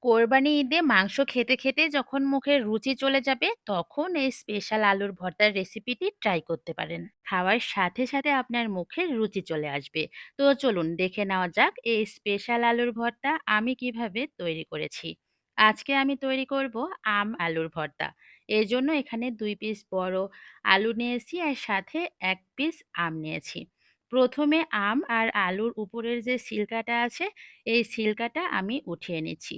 কোরবানি ঈদে মাংস খেতে খেতে যখন মুখে রুচি চলে যাবে তখন এই স্পেশাল আলুর ভর্তার রেসিপিটি ট্রাই করতে পারেন। খাওয়ার সাথে সাথে আপনার মুখে রুচি চলে আসবে। তো চলুন দেখে নেওয়া যাক এই স্পেশাল আলুর ভর্তা আমি কিভাবে তৈরি করেছি। আজকে আমি তৈরি করব আম আলুর ভর্তা। এই জন্য এখানে 2 পিস বড় আলু নিয়েছি আর সাথে 1 পিস আম নিয়েছি। প্রথমে আম আর আলুর উপরের যে ছিলকাটা আছে এই ছিলকাটা আমি উঠিয়ে নিচ্ছি।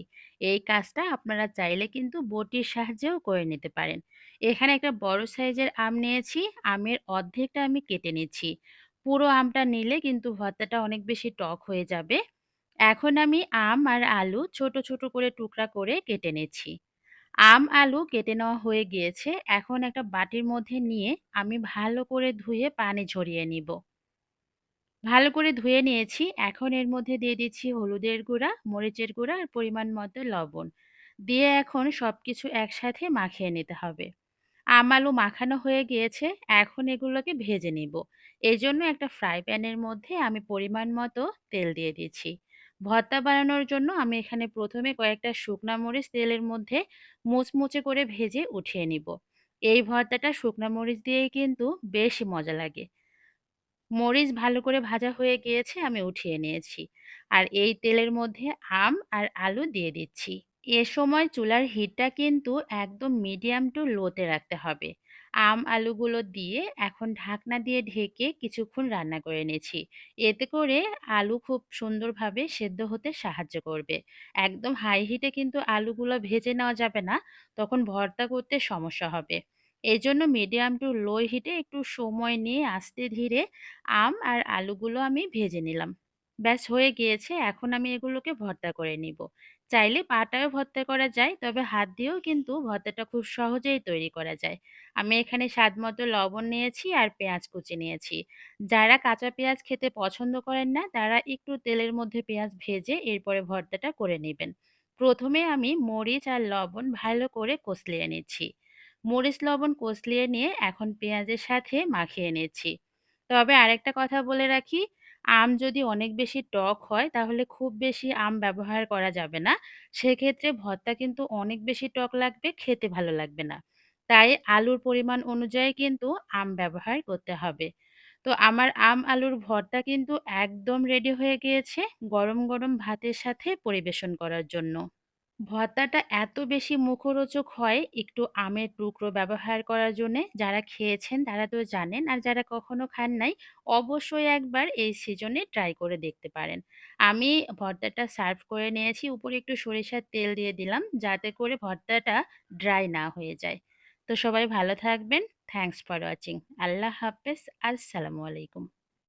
এই কাজটা আপনারা চাইলে কিন্তু বটির সাহায্যেও করে নিতে পারেন। এখানে একটা বড় সাইজের আম নিয়েছি, আমের অর্ধেকটা আমি কেটে নিচ্ছি। পুরো আমটা নিলে কিন্তু ভর্তাটা অনেক বেশি টক হয়ে যাবে। এখন আমি আম আর আলু ছোট ছোট করে টুকরা করে কেটে নিচ্ছি। আম আলু কেটে নেওয়া হয়ে গিয়েছে। এখন একটা বাটির মধ্যে নিয়ে আমি ভালো করে ধুয়ে পানি ঝরিয়ে নিব। ভালো করে ধুয়ে নিয়েছি। এখন এর মধ্যে দিয়ে দিচ্ছি হলুদের গুঁড়া, মরিচের গুঁড়া আর পরিমাণ মতো লবণ। দিয়ে এখন সবকিছু একসাথে মাখিয়ে নিতে হবে। আম আলু মাখানো হয়ে গিয়েছে। এখন এগুলোকে ভেজে নিব। এজন্য একটা ফ্রাই প্যানের মধ্যে আমি পরিমাণ মতো তেল দিয়ে দিচ্ছি। ভর্তা বানানোর জন্য আমি এখানে প্রথমে কয়েকটা শুকনা মরিচ তেলের মধ্যে মুচমুচে করে ভেজে উঠিয়ে নিব। এই ভর্তাটা শুকনা মরিচ দিয়েই কিন্তু বেশ মজা লাগে। মরিচ ভালো করে ভাজা হয়ে গিয়েছে, আমি উঠিয়ে নিয়েছি। আর এই তেলের মধ্যে আম আর আলু দিয়ে দিচ্ছি। এ সময় চুলার হিটটা কিন্তু একদম মিডিয়াম টু লোতে রাখতে হবে। আম আলুগুলো দিয়ে এখন ঢাকনা দিয়ে ঢেকে কিছুক্ষণ রান্না করে নিয়েছি। এতে করে আলু খুব সুন্দরভাবে সেদ্ধ হতে সাহায্য করবে। একদম হাই হিটে কিন্তু আলুগুলো ভেজে নেওয়া যাবে না, তখন ভর্তা করতে সমস্যা হবে। এই জন্য মিডিয়াম টু লো হিটে একটু সময় নিয়ে আস্তে ধীরে আম আর আলুগুলো আমি ভেজে নিলাম। ব্যাস হয়ে গিয়েছে। এখন আমি এগুলোকে ভর্তা করে নিব। চাইলে পাটায়ও ভর্তা করা যায়, তবে হাত দিয়েও কিন্তু ভর্তাটা খুব সহজেই তৈরি করা যায়। আমি এখানে স্বাদমতো লবণ নিয়েছি আর পেঁয়াজ কুচি নিয়েছি। যারা কাঁচা পেঁয়াজ খেতে পছন্দ করেন না তারা একটু তেলের মধ্যে পেঁয়াজ ভেজে এরপরে ভর্তাটা করে নেবেন। প্রথমে আমি মরিচ আর লবণ ভালো করে কষলিয়ে নিচ্ছি। মরিচ লবণ কষলিয়ে নিয়ে এখন পেঁয়াজের সাথে মাখিয়ে নিচ্ছি। তবে আরেকটা কথা বলে রাখি, আম যদি অনেক বেশি টক হয় তাহলে খুব বেশি আম ব্যবহার করা যাবে না। সেক্ষেত্রে ভর্তা কিন্তু অনেক বেশি টক লাগবে, খেতে ভালো লাগবে না। তাই আলুর পরিমাণ অনুযায়ী কিন্তু আম ব্যবহার করতে হবে। তো আমার আম আলুর ভর্তা কিন্তু একদম রেডি হয়ে গিয়েছে গরম গরম ভাতের সাথে পরিবেশন করার জন্য। ভর্তাটা এত বেশি মুখরোচক হয় একটু আমের টুকরো ব্যবহার করার জন্যে। যারা খেয়েছেন তারা তো জানেন, আর যারা কখনো খান নাই অবশ্যই একবার এই সিজনে ট্রাই করে দেখতে পারেন। আমি ভর্তাটা সার্ভ করে নিয়েছি, উপরে একটু সরিষার তেল দিয়ে দিলাম যাতে করে ভর্তাটা ড্রাই না হয়ে যায়। তো সবাই ভালো থাকবেন। Thanks for watching. আল্লাহ হাফেজ। আসসালামু আলাইকুম।